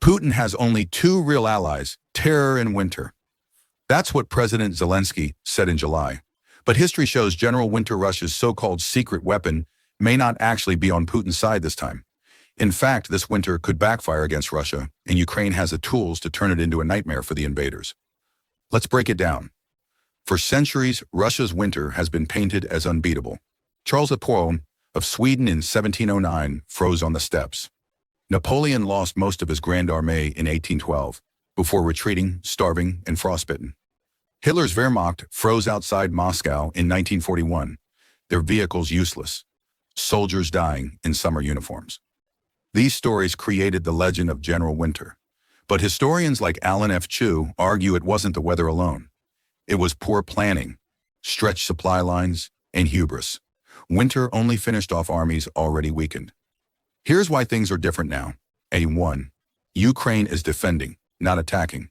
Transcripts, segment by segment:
Putin has only two real allies, terror and winter. That's what President Zelensky said in July. But history shows General Winter Russia's so-called secret weapon may not actually be on Putin's side this time. In fact, this winter could backfire against Russia, and Ukraine has the tools to turn it into a nightmare for the invaders. Let's break it down. For centuries, Russia's winter has been painted as unbeatable. Charles Napoleon of Sweden in 1709 froze on the steppes. Napoleon lost most of his Grand Armée in 1812, before retreating, starving, and frostbitten. Hitler's Wehrmacht froze outside Moscow in 1941, their vehicles useless, soldiers dying in summer uniforms. These stories created the legend of General Winter. But historians like Alan F. Chu argue it wasn't the weather alone. It was poor planning, stretched supply lines, and hubris. Winter only finished off armies already weakened. Here's why things are different now. A1. Ukraine is defending, not attacking.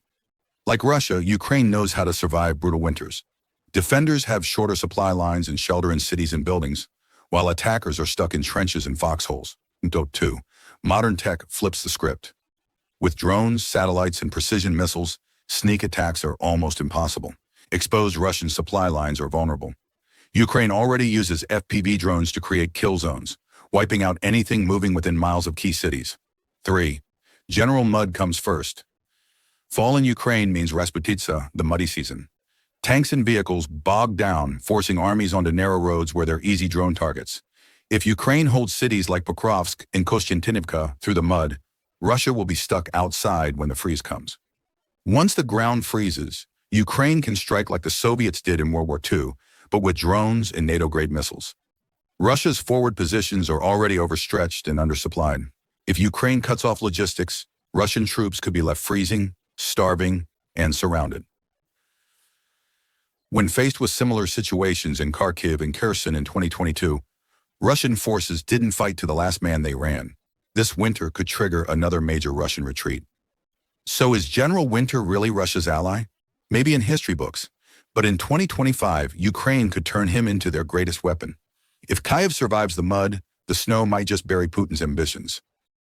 Like Russia, Ukraine knows how to survive brutal winters. Defenders have shorter supply lines and shelter in cities and buildings, while attackers are stuck in trenches and foxholes. 2. Modern tech flips the script. With drones, satellites, and precision missiles, sneak attacks are almost impossible. Exposed Russian supply lines are vulnerable. Ukraine already uses FPV drones to create kill zones, wiping out anything moving within miles of key cities. 3. General Mud comes first. Fall in Ukraine means Rasputitsa, the muddy season. Tanks and vehicles bog down, forcing armies onto narrow roads where they're easy drone targets. If Ukraine holds cities like Pokrovsk and Kostiantynivka through the mud, Russia will be stuck outside when the freeze comes. Once the ground freezes, Ukraine can strike like the Soviets did in World War II, but with drones and NATO-grade missiles. Russia's forward positions are already overstretched and undersupplied. If Ukraine cuts off logistics, Russian troops could be left freezing, starving, and surrounded. When faced with similar situations in Kharkiv and Kherson in 2022, Russian forces didn't fight to the last man they ran. This winter could trigger another major Russian retreat. So is General Winter really Russia's ally? Maybe in history books, but in 2025, Ukraine could turn him into their greatest weapon. If Kyiv survives the mud, the snow might just bury Putin's ambitions.